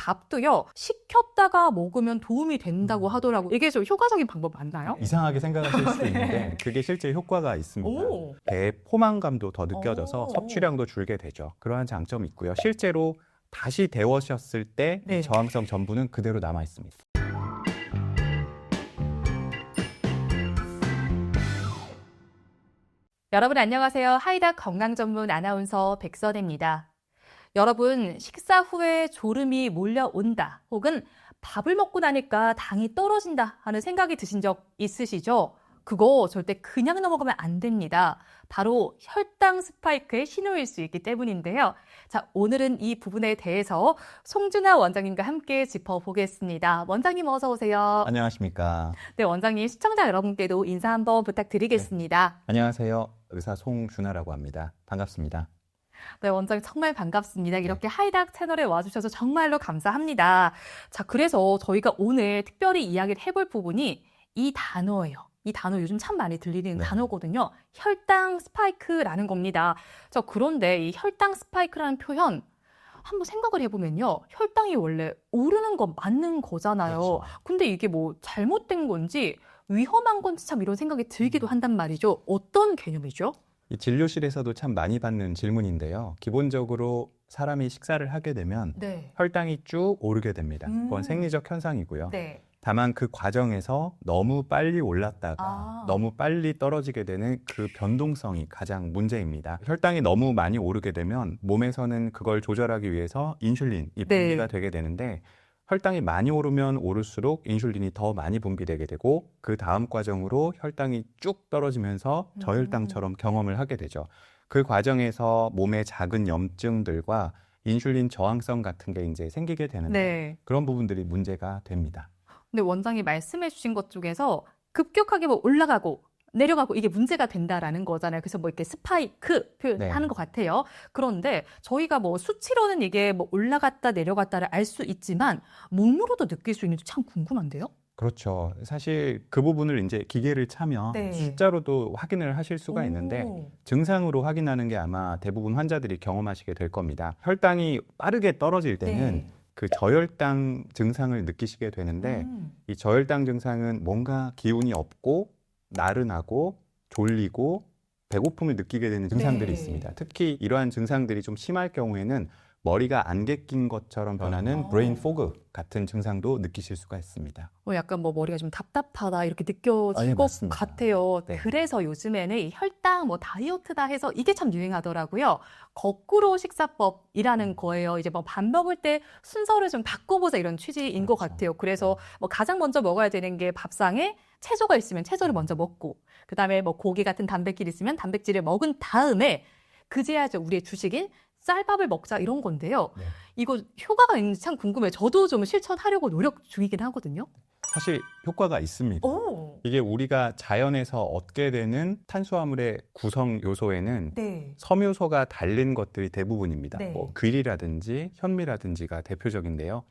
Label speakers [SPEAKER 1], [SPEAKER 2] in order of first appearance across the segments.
[SPEAKER 1] 밥도요, 식혔다가 먹으면 도움이 된다고 하더라고요. 이게 좀 효과적인 방법 맞나요?
[SPEAKER 2] 이상하게 생각하실 수도 있는데 그게 실제 효과가 있습니다.
[SPEAKER 1] 오.
[SPEAKER 2] 배의 포만감도 더 느껴져서
[SPEAKER 1] 오.
[SPEAKER 2] 섭취량도 줄게 되죠. 그러한 장점이 있고요. 실제로 다시 데워셨을 때
[SPEAKER 1] 네.
[SPEAKER 2] 저항성 전분은 그대로 남아 있습니다.
[SPEAKER 1] 여러분 안녕하세요. 하이닥 건강 전문 아나운서 백선혜입니다. 여러분, 식사 후에 졸음이 몰려온다 혹은 밥을 먹고 나니까 당이 떨어진다 하는 생각이 드신 적 있으시죠? 그거 절대 그냥 넘어가면 안 됩니다. 바로 혈당 스파이크의 신호일 수 있기 때문인데요. 자, 오늘은 이 부분에 대해서 송준하 원장님과 함께 짚어보겠습니다. 원장님 어서 오세요.
[SPEAKER 2] 안녕하십니까.
[SPEAKER 1] 네, 원장님 시청자 여러분께도 인사 한번 부탁드리겠습니다.
[SPEAKER 2] 안녕하세요. 의사 송준하라고 합니다. 반갑습니다.
[SPEAKER 1] 네, 원장님 정말 반갑습니다. 이렇게 하이닥 채널에 와주셔서 정말로 감사합니다. 자, 그래서 저희가 오늘 특별히 이야기를 해볼 부분이 이 단어예요. 이 단어 요즘 참 많이 들리는
[SPEAKER 2] 네.
[SPEAKER 1] 단어거든요. 혈당 스파이크라는 겁니다. 자, 그런데 이 혈당 스파이크라는 표현 한번 생각을 해보면요. 혈당이 원래 오르는 건 맞는 거잖아요.
[SPEAKER 2] 그렇죠.
[SPEAKER 1] 근데 이게 뭐 잘못된 건지 위험한 건지 참 이런 생각이 들기도 한단 말이죠. 어떤 개념이죠?
[SPEAKER 2] 이 진료실에서도 참 많이 받는 질문인데요. 기본적으로 사람이 식사를 하게 되면
[SPEAKER 1] 네.
[SPEAKER 2] 혈당이 쭉 오르게 됩니다. 그건 생리적 현상이고요.
[SPEAKER 1] 네.
[SPEAKER 2] 다만 그 과정에서 너무 빨리 올랐다가
[SPEAKER 1] 아.
[SPEAKER 2] 너무 빨리 떨어지게 되는 그 변동성이 가장 문제입니다. 혈당이 너무 많이 오르게 되면 몸에서는 그걸 조절하기 위해서 인슐린이 분비가 되게 되는데 혈당이 많이 오르면 오를수록 인슐린이 더 많이 분비되게 되고 그 다음 과정으로 혈당이 쭉 떨어지면서 저혈당처럼 경험을 하게 되죠. 그 과정에서 몸에 작은 염증들과 인슐린 저항성 같은 게 이제 생기게 되는데
[SPEAKER 1] 네.
[SPEAKER 2] 그런 부분들이 문제가 됩니다.
[SPEAKER 1] 근데 원장이 말씀해 주신 것 중에서 급격하게 뭐 올라가고 내려가고 이게 문제가 된다라는 거잖아요. 그래서 뭐 이렇게 스파이크 표현하는
[SPEAKER 2] 네.
[SPEAKER 1] 것 같아요. 그런데 저희가 뭐 수치로는 이게 뭐 올라갔다 내려갔다를 알 수 있지만 몸으로도 느낄 수 있는지 참 궁금한데요.
[SPEAKER 2] 그렇죠. 사실 그 부분을 이제 기계를 차면
[SPEAKER 1] 네.
[SPEAKER 2] 숫자로도 확인을 하실 수가 있는데
[SPEAKER 1] 오.
[SPEAKER 2] 증상으로 확인하는 게 아마 대부분 환자들이 경험하시게 될 겁니다. 혈당이 빠르게 떨어질 때는
[SPEAKER 1] 네.
[SPEAKER 2] 그 저혈당 증상을 느끼시게 되는데 이 저혈당 증상은 뭔가 기운이 없고 나른하고 졸리고 배고픔을 느끼게 되는 증상들이
[SPEAKER 1] 네.
[SPEAKER 2] 있습니다. 특히 이러한 증상들이 좀 심할 경우에는 머리가 안개 낀 것처럼 변하는 브레인 포그 같은 증상도 느끼실 수가 있습니다.
[SPEAKER 1] 약간 뭐 머리가 좀 답답하다 이렇게 느껴질
[SPEAKER 2] 아, 예,
[SPEAKER 1] 것
[SPEAKER 2] 맞습니다.
[SPEAKER 1] 같아요.
[SPEAKER 2] 네.
[SPEAKER 1] 그래서 요즘에는 이 혈당 뭐 다이어트다 해서 이게 참 유행하더라고요. 거꾸로 식사법이라는 거예요. 이제 뭐 밥 먹을 때 순서를 좀 바꿔보자 이런 취지인 것
[SPEAKER 2] 그렇죠.
[SPEAKER 1] 같아요. 그래서 뭐 가장 먼저 먹어야 되는 게 밥상에 채소가 있으면 채소를 먼저 먹고 그다음에 뭐 고기 같은 단백질이 있으면 단백질을 먹은 다음에 그제야죠 우리의 주식인 쌀밥을 먹자 이런 건데요.
[SPEAKER 2] 네.
[SPEAKER 1] 이거 효과가 있는지 참 궁금해요. 저도 좀 실천하려고 노력 중이긴 하거든요.
[SPEAKER 2] 사실 효과가 있습니다.
[SPEAKER 1] 오.
[SPEAKER 2] 이게 우리가 자연에서 얻게 되는 탄수화물의 구성 요소에는
[SPEAKER 1] 네.
[SPEAKER 2] 섬유소가 달린 것들이 대부분입니다.
[SPEAKER 1] 네.
[SPEAKER 2] 뭐 귀리라든지 현미라든지가 대표적인데요.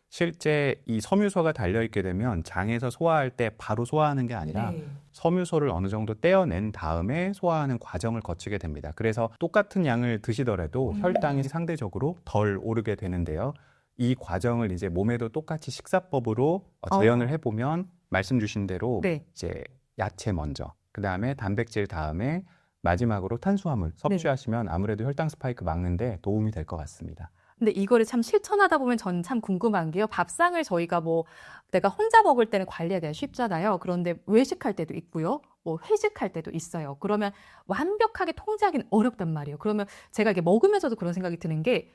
[SPEAKER 2] 실제 이 섬유소가 달려있게 되면 장에서 소화할 때 바로 소화하는 게 아니라
[SPEAKER 1] 네.
[SPEAKER 2] 섬유소를 어느 정도 떼어낸 다음에 소화하는 과정을 거치게 됩니다. 그래서 똑같은 양을 드시더라도 혈당이 상대적으로 덜 오르게 되는데요. 이 과정을 이제 몸에도 똑같이 식사법으로 재현을 해보면 말씀 주신 대로
[SPEAKER 1] 네.
[SPEAKER 2] 이제 야채 먼저, 그 다음에 단백질 다음에 마지막으로 탄수화물 섭취하시면 아무래도 혈당 스파이크 막는데 도움이 될 것 같습니다.
[SPEAKER 1] 근데 이거를 참 실천하다 보면 전 참 궁금한 게요. 밥상을 저희가 뭐 내가 혼자 먹을 때는 관리하기가 쉽잖아요. 그런데 외식할 때도 있고요. 뭐 회식할 때도 있어요. 그러면 완벽하게 통제하기는 어렵단 말이에요. 그러면 제가 이게 먹으면서도 그런 생각이 드는 게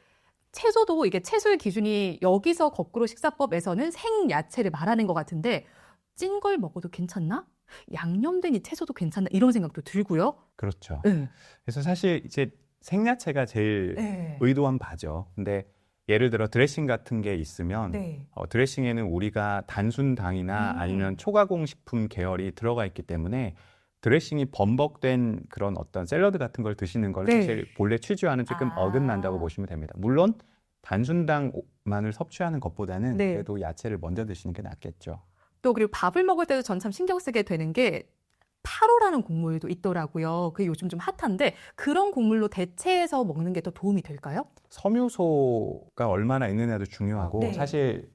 [SPEAKER 1] 채소도 이게 채소의 기준이 여기서 거꾸로 식사법에서는 생야채를 말하는 것 같은데 찐 걸 먹어도 괜찮나? 양념된 이 채소도 괜찮나? 이런 생각도 들고요.
[SPEAKER 2] 그렇죠.
[SPEAKER 1] 네.
[SPEAKER 2] 그래서 사실 이제 생야채가 제일
[SPEAKER 1] 네.
[SPEAKER 2] 의도한 바죠. 근데 예를 들어 드레싱 같은 게 있으면
[SPEAKER 1] 네.
[SPEAKER 2] 드레싱에는 우리가 단순당이나 아니면 초가공 식품 계열이 들어가 있기 때문에 드레싱이 범벅된 그런 어떤 샐러드 같은 걸 드시는 걸
[SPEAKER 1] 네.
[SPEAKER 2] 사실 본래 취지와는 조금 어긋난다고 보시면 됩니다. 물론 단순당만을 섭취하는 것보다는
[SPEAKER 1] 네.
[SPEAKER 2] 그래도 야채를 먼저 드시는 게 낫겠죠.
[SPEAKER 1] 또 그리고 밥을 먹을 때도 전 참 신경 쓰게 되는 게 타로라는 곡물도 있더라고요. 그게 요즘 좀 핫한데 그런 곡물로 대체해서 먹는 게 더 도움이 될까요?
[SPEAKER 2] 섬유소가 얼마나 있느냐도 중요하고
[SPEAKER 1] 네.
[SPEAKER 2] 사실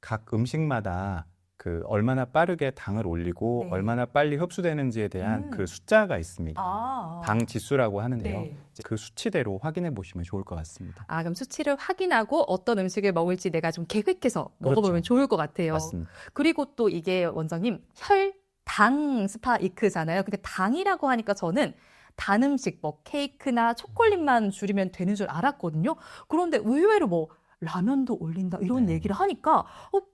[SPEAKER 2] 각 음식마다 그 얼마나 빠르게 당을 올리고
[SPEAKER 1] 네.
[SPEAKER 2] 얼마나 빨리 흡수되는지에 대한 그 숫자가 있습니다. 당 지수라고 하는데요.
[SPEAKER 1] 네.
[SPEAKER 2] 이제 그 수치대로 확인해 보시면 좋을 것 같습니다.
[SPEAKER 1] 아, 그럼 수치를 확인하고 어떤 음식을 먹을지 내가 좀 계획해서 먹어보면
[SPEAKER 2] 그렇죠.
[SPEAKER 1] 좋을 것 같아요.
[SPEAKER 2] 맞습니다.
[SPEAKER 1] 그리고 또 이게 원장님 혈당 스파이크잖아요. 근데 당이라고 하니까 저는 단 음식, 뭐 케이크나 초콜릿만 줄이면 되는 줄 알았거든요. 그런데 의외로 뭐 라면도 올린다 이런
[SPEAKER 2] 네.
[SPEAKER 1] 얘기를 하니까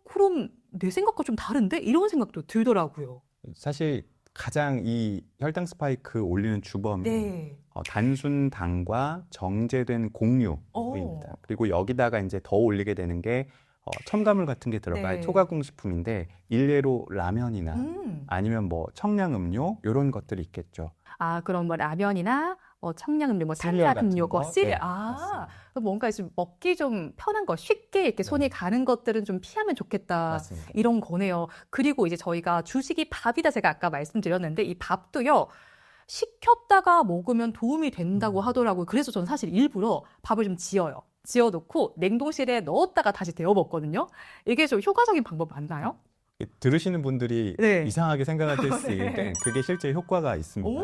[SPEAKER 1] 그럼 내 생각과 좀 다른데? 이런 생각도 들더라고요.
[SPEAKER 2] 사실 가장 이 혈당 스파이크 올리는 주범이
[SPEAKER 1] 네.
[SPEAKER 2] 단순 당과 정제된 곡류입니다. 그리고 여기다가 이제 더 올리게 되는 게 첨가물 같은 게 들어갈
[SPEAKER 1] 네.
[SPEAKER 2] 초가공식품인데 일례로 라면이나 아니면 뭐 청량음료 이런 것들이 있겠죠.
[SPEAKER 1] 아, 그럼 뭐 라면이나 청량음료, 뭐
[SPEAKER 2] 시리얼
[SPEAKER 1] 탄산음료,
[SPEAKER 2] 같은 거?
[SPEAKER 1] 시리얼.
[SPEAKER 2] 네, 맞습니다.
[SPEAKER 1] 뭔가 좀 먹기 좀 편한 거, 쉽게 이렇게 손이 가는 것들은 좀 피하면 좋겠다.
[SPEAKER 2] 맞습니다.
[SPEAKER 1] 이런 거네요. 그리고 이제 저희가 주식이 밥이다 제가 아까 말씀드렸는데 이 밥도요. 식혔다가 먹으면 도움이 된다고 하더라고요. 그래서 저는 사실 일부러 밥을 좀 지어놓고 냉동실에 넣었다가 다시 데워 먹거든요. 이게 좀 효과적인 방법 맞나요?
[SPEAKER 2] 들으시는 분들이
[SPEAKER 1] 네.
[SPEAKER 2] 이상하게 생각하실 수 있는데 그게 실제 효과가 있습니다.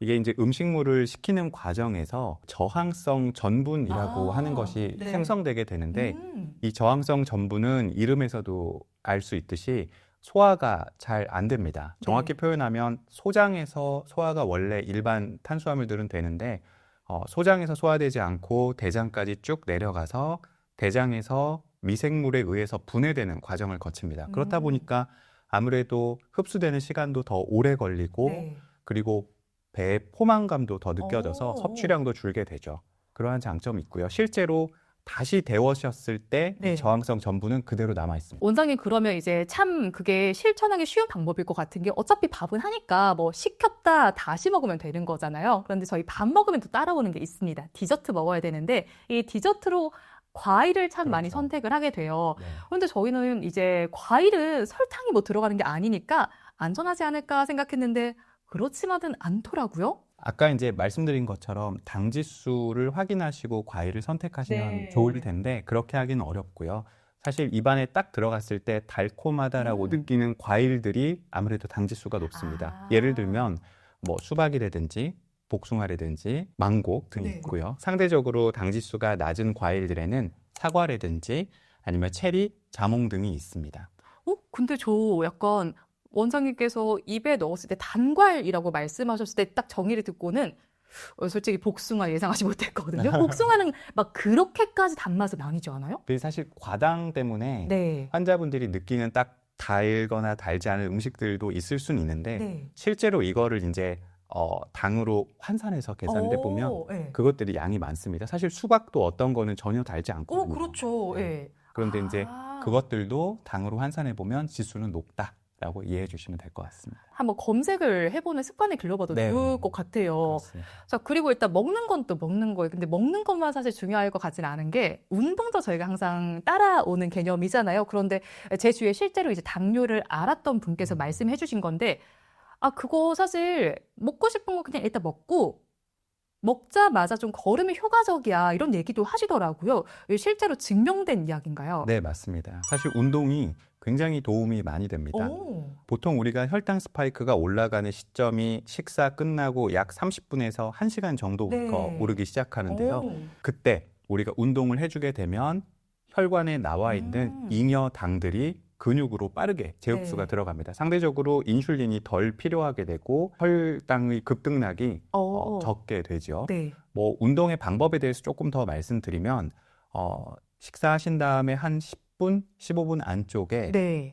[SPEAKER 2] 이게 이제 음식물을 식히는 과정에서 저항성 전분이라고 하는 것이
[SPEAKER 1] 네.
[SPEAKER 2] 생성되게 되는데 이 저항성 전분은 이름에서도 알 수 있듯이 소화가 잘 안 됩니다. 정확히 표현하면 소장에서 소화가 원래 일반 탄수화물들은 되는데 소장에서 소화되지 않고 대장까지 쭉 내려가서 대장에서 미생물에 의해서 분해되는 과정을 거칩니다. 그렇다 보니까 아무래도 흡수되는 시간도 더 오래 걸리고 그리고 배의 포만감도 더 느껴져서 섭취량도 줄게 되죠. 그러한 장점이 있고요. 실제로 다시 데워셨을 때 이 저항성 전분은 그대로 남아 있습니다.
[SPEAKER 1] 원장님 그러면 이제 참 그게 실천하기 쉬운 방법일 것 같은 게 어차피 밥은 하니까 뭐 식혔다 다시 먹으면 되는 거잖아요. 그런데 저희 밥 먹으면 또 따라오는 게 있습니다. 디저트 먹어야 되는데 이 디저트로 과일을 참 많이 선택을 하게 돼요. 그런데 저희는 이제 과일은 설탕이 뭐 들어가는 게 아니니까 안전하지 않을까 생각했는데 그렇지만은 않더라고요.
[SPEAKER 2] 아까 이제 말씀드린 것처럼 당 지수를 확인하시고 과일을 선택하시면 좋을 텐데 그렇게 하기는 어렵고요. 사실 입안에 딱 들어갔을 때 달콤하다라고 느끼는 과일들이 아무래도 당 지수가 높습니다. 예를 들면 뭐 수박이라든지 복숭아라든지 망고 등이 있고요. 상대적으로 당 지수가 낮은 과일들에는 사과라든지 아니면 체리, 자몽 등이 있습니다.
[SPEAKER 1] 근데 저 약간 원장님께서 입에 넣었을 때 단과일이라고 말씀하셨을 때 딱 정의를 듣고는 솔직히 복숭아 예상하지 못했거든요. 복숭아는 막 그렇게까지 단맛은 아니지 않아요?
[SPEAKER 2] 사실 과당 때문에 환자분들이 느끼는 딱 달거나 달지 않은 음식들도 있을 수는 있는데 실제로 이거를 이제 당으로 환산해서 계산을 해보면 그것들이 양이 많습니다. 사실 수박도 어떤 거는 전혀 달지 않거든요.
[SPEAKER 1] 그렇죠.
[SPEAKER 2] 그런데 이제 그것들도 당으로 환산해보면 지수는 높다라고 이해해 주시면 될 것 같습니다.
[SPEAKER 1] 한번 검색을 해보는 습관을 길러봐도 좋을 것 같아요.
[SPEAKER 2] 그렇습니다.
[SPEAKER 1] 자, 그리고 일단 먹는 건 또 먹는 거예요. 근데 먹는 것만 사실 중요할 것 같지는 않은 게 운동도 저희가 항상 따라오는 개념이잖아요. 그런데 제 주위에 실제로 이제 당뇨를 앓았던 분께서 말씀해 주신 건데 그거 사실 먹고 싶은 거 그냥 일단 먹고 먹자마자 좀 걸으면 효과적이야 이런 얘기도 하시더라고요. 실제로 증명된 이야기인가요?
[SPEAKER 2] 네, 맞습니다. 사실 운동이 굉장히 도움이 많이 됩니다. 보통 우리가 혈당 스파이크가 올라가는 시점이 식사 끝나고 약 30분에서 1시간 정도부터 오르기 시작하는데요. 그때 우리가 운동을 해주게 되면 혈관에 나와 있는 잉여당들이 근육으로 빠르게 재흡수가 들어갑니다. 상대적으로 인슐린이 덜 필요하게 되고 혈당의 급등락이 적게 되죠. 뭐 운동의 방법에 대해서 조금 더 말씀드리면 식사하신 다음에 한 10분, 15분 안쪽에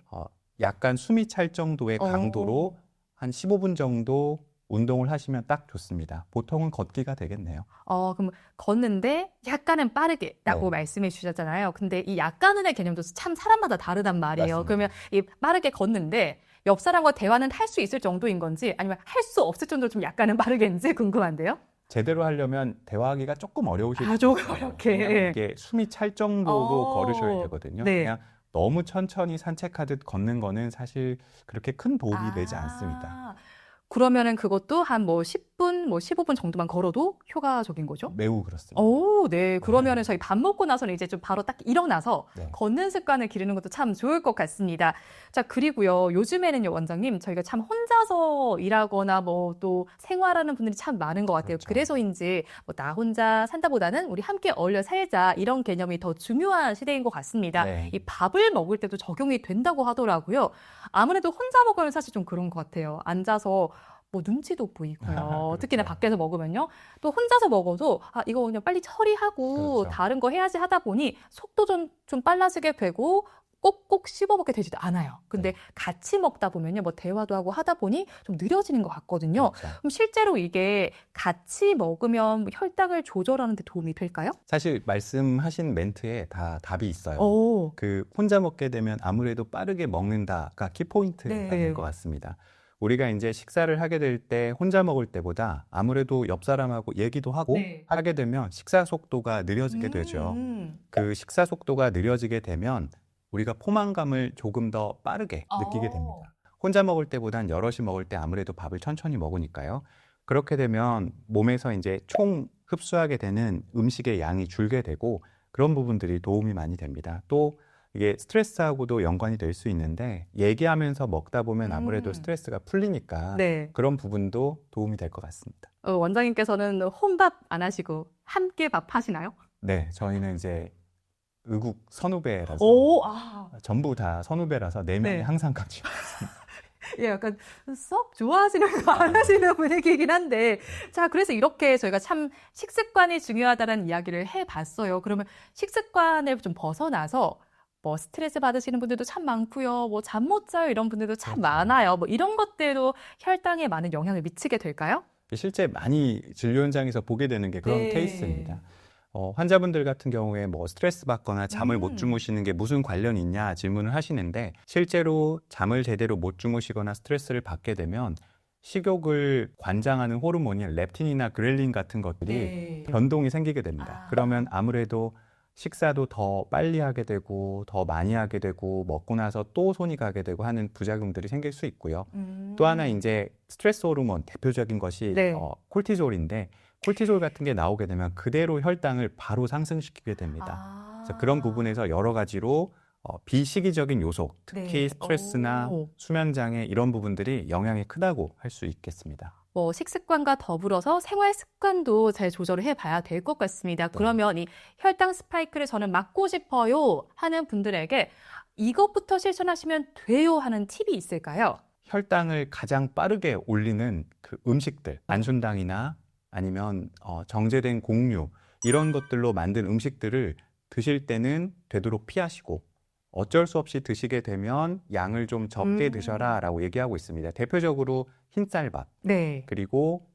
[SPEAKER 2] 약간 숨이 찰 정도의 강도로 한 15분 정도 운동을 하시면 딱 좋습니다. 보통은 걷기가 되겠네요.
[SPEAKER 1] 그럼 걷는데 약간은 빠르게라고 말씀해 주셨잖아요. 근데 이 약간은의 개념도 참 사람마다 다르단 말이에요.
[SPEAKER 2] 맞습니다.
[SPEAKER 1] 그러면 이 빠르게 걷는데 옆 사람과 대화는 할 수 있을 정도인 건지 아니면 할 수 없을 정도로 좀 약간은 빠르게인지 궁금한데요.
[SPEAKER 2] 제대로 하려면 대화하기가 조금 어려우실 수
[SPEAKER 1] 조금
[SPEAKER 2] 있어요.
[SPEAKER 1] 어렵게.
[SPEAKER 2] 이게 숨이 찰 정도로 걸으셔야 되거든요. 그냥 너무 천천히 산책하듯 걷는 거는 사실 그렇게 큰 도움이 되지 않습니다.
[SPEAKER 1] 그러면은 그것도 한 뭐 10분, 뭐 15분 정도만 걸어도 효과적인 거죠?
[SPEAKER 2] 매우 그렇습니다.
[SPEAKER 1] 오, 네. 그러면은 저희 밥 먹고 나서는 이제 좀 바로 딱 일어나서
[SPEAKER 2] 네.
[SPEAKER 1] 걷는 습관을 기르는 것도 참 좋을 것 같습니다. 자, 그리고요. 요즘에는요, 원장님, 저희가 참 혼자서 일하거나 뭐 또 생활하는 분들이 참 많은 것 같아요.
[SPEAKER 2] 그렇죠.
[SPEAKER 1] 그래서인지 뭐 나 혼자 산다보다는 우리 함께 어울려 살자 이런 개념이 더 중요한 시대인 것 같습니다.
[SPEAKER 2] 네.
[SPEAKER 1] 이 밥을 먹을 때도 적용이 된다고 하더라고요. 아무래도 혼자 먹으면 사실 좀 그런 것 같아요. 앉아서 뭐 눈치도 보이고요. 특히나
[SPEAKER 2] 그렇죠.
[SPEAKER 1] 밖에서 먹으면요. 또 혼자서 먹어도 아 이거 그냥 빨리 처리하고
[SPEAKER 2] 그렇죠.
[SPEAKER 1] 다른 거 해야지 하다 보니 속도 좀 빨라지게 되고 꼭꼭 씹어 먹게 되지도 않아요. 근데
[SPEAKER 2] 네.
[SPEAKER 1] 같이 먹다 보면요. 뭐 대화도 하고 하다 보니 좀 느려지는 것 같거든요.
[SPEAKER 2] 그렇죠.
[SPEAKER 1] 그럼 실제로 이게 같이 먹으면 혈당을 조절하는 데 도움이 될까요?
[SPEAKER 2] 사실 말씀하신 멘트에 다 답이 있어요.
[SPEAKER 1] 오.
[SPEAKER 2] 그 혼자 먹게 되면 아무래도 빠르게 먹는다가 키포인트가
[SPEAKER 1] 네.
[SPEAKER 2] 될 것 같습니다. 우리가 이제 식사를 하게 될 때 혼자 먹을 때보다 아무래도 옆 사람하고 얘기도 하고
[SPEAKER 1] 네.
[SPEAKER 2] 하게 되면 식사 속도가 느려지게 되죠. 그 식사 속도가 느려지게 되면 우리가 포만감을 조금 더 빠르게 느끼게 됩니다. 혼자 먹을 때보단 여럿이 먹을 때 아무래도 밥을 천천히 먹으니까요. 그렇게 되면 몸에서 이제 총 흡수하게 되는 음식의 양이 줄게 되고 그런 부분들이 도움이 많이 됩니다. 또 이게 스트레스하고도 연관이 될 수 있는데 얘기하면서 먹다 보면 아무래도 스트레스가 풀리니까
[SPEAKER 1] 네.
[SPEAKER 2] 그런 부분도 도움이 될 것 같습니다.
[SPEAKER 1] 원장님께서는 혼밥 안 하시고 함께 밥 하시나요?
[SPEAKER 2] 네, 저희는 이제 의국 선후배라서
[SPEAKER 1] 오,
[SPEAKER 2] 전부 다 선후배라서 4명이
[SPEAKER 1] 네.
[SPEAKER 2] 항상 같이 먹습니다.
[SPEAKER 1] 예, 약간 썩 좋아하시는 거 안 하시는 분위기이긴 한데. 자, 그래서 이렇게 저희가 참 식습관이 중요하다는 이야기를 해봤어요. 그러면 식습관을 좀 벗어나서 뭐 스트레스 받으시는 분들도 참 많고요. 뭐 잠 못 자요 이런 분들도 참
[SPEAKER 2] 그렇죠.
[SPEAKER 1] 많아요. 뭐 이런 것들도 혈당에 많은 영향을 미치게 될까요?
[SPEAKER 2] 실제 많이 진료 현장에서 보게 되는 게 그런
[SPEAKER 1] 네.
[SPEAKER 2] 케이스입니다. 환자분들 같은 경우에 뭐 스트레스 받거나 잠을 못 주무시는 게 무슨 관련이 있냐 질문을 하시는데 실제로 잠을 제대로 못 주무시거나 스트레스를 받게 되면 식욕을 관장하는 호르몬인 렙틴이나 그렐린 같은 것들이
[SPEAKER 1] 네.
[SPEAKER 2] 변동이 생기게 됩니다.
[SPEAKER 1] 아.
[SPEAKER 2] 그러면 아무래도 식사도 더 빨리 하게 되고 더 많이 하게 되고 먹고 나서 또 손이 가게 되고 하는 부작용들이 생길 수 있고요. 또 하나 이제 스트레스 호르몬 대표적인 것이
[SPEAKER 1] 네.
[SPEAKER 2] 콜티졸인데 콜티졸 같은 게 나오게 되면 그대로 혈당을 바로 상승시키게 됩니다.
[SPEAKER 1] 아.
[SPEAKER 2] 그래서 그런 부분에서 여러 가지로 비시기적인 요소, 특히
[SPEAKER 1] 네.
[SPEAKER 2] 스트레스나
[SPEAKER 1] 오.
[SPEAKER 2] 수면 장애 이런 부분들이 영향이 크다고 할 수 있겠습니다.
[SPEAKER 1] 뭐 식습관과 더불어서 생활 습관도 잘 조절을 해봐야 될 것 같습니다. 그러면 이 혈당 스파이크를 저는 막고 싶어요 하는 분들에게 이것부터 실천하시면 돼요 하는 팁이 있을까요?
[SPEAKER 2] 혈당을 가장 빠르게 올리는 그 음식들, 안순당이나 아니면 정제된 곡류 이런 것들로 만든 음식들을 드실 때는 되도록 피하시고 어쩔 수 없이 드시게 되면 양을 좀 적게 드셔라라고 얘기하고 있습니다. 대표적으로 흰쌀밥,
[SPEAKER 1] 네.
[SPEAKER 2] 그리고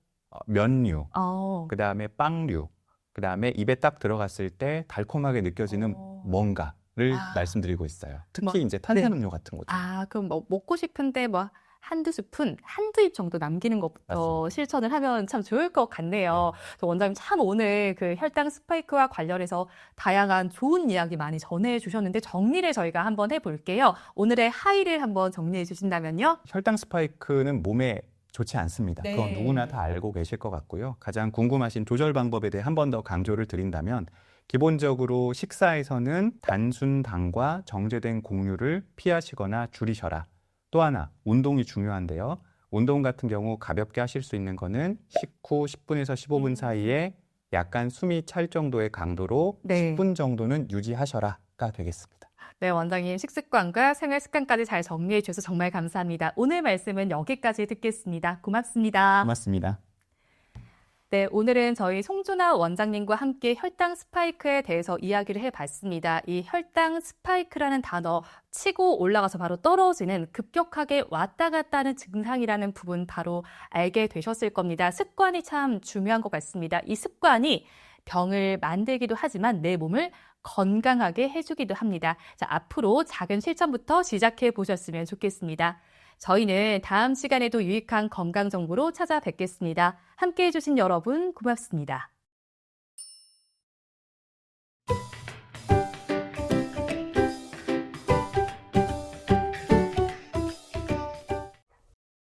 [SPEAKER 2] 면류,
[SPEAKER 1] 어.
[SPEAKER 2] 그다음에 빵류, 그다음에 입에 딱 들어갔을 때 달콤하게 느껴지는 뭔가를
[SPEAKER 1] 아.
[SPEAKER 2] 말씀드리고 있어요. 특히
[SPEAKER 1] 뭐,
[SPEAKER 2] 이제 탄산음료 같은 거죠.
[SPEAKER 1] 그럼 뭐 먹고 싶은데 뭐 한두 스푼, 한두 입 정도 남기는 것부터
[SPEAKER 2] 맞습니다.
[SPEAKER 1] 실천을 하면 참 좋을 것 같네요. 저 원장님 참 오늘 그 혈당 스파이크와 관련해서 다양한 좋은 이야기 많이 전해주셨는데 정리를 저희가 한번 해볼게요. 오늘의 하이를 한번 정리해 주신다면요.
[SPEAKER 2] 혈당 스파이크는 몸에 좋지 않습니다.
[SPEAKER 1] 네.
[SPEAKER 2] 그건 누구나 다 알고 계실 것 같고요. 가장 궁금하신 조절 방법에 대해 한 번 더 강조를 드린다면 기본적으로 식사에서는 단순당과 정제된 곡류를 피하시거나 줄이셔라. 또 하나, 운동이 중요한데요. 운동 같은 경우 가볍게 하실 수 있는 거는 식후 10분에서 15분 사이에 약간 숨이 찰 정도의 강도로
[SPEAKER 1] 네.
[SPEAKER 2] 10분 정도는 유지하셔라가 되겠습니다.
[SPEAKER 1] 네, 원장님 식습관과 생활 습관까지 잘 정리해 주셔서 정말 감사합니다. 오늘 말씀은 여기까지 듣겠습니다. 고맙습니다.
[SPEAKER 2] 고맙습니다.
[SPEAKER 1] 네, 오늘은 저희 송준아 원장님과 함께 혈당 스파이크에 대해서 이야기를 해봤습니다. 이 혈당 스파이크라는 단어 치고 올라가서 바로 떨어지는 급격하게 왔다 갔다 하는 증상이라는 부분 바로 알게 되셨을 겁니다. 습관이 참 중요한 것 같습니다. 이 습관이 병을 만들기도 하지만 내 몸을 건강하게 해주기도 합니다. 자, 앞으로 작은 실천부터 시작해 보셨으면 좋겠습니다. 저희는 다음 시간에도 유익한 건강 정보로 찾아뵙겠습니다. 함께해 주신 여러분 고맙습니다.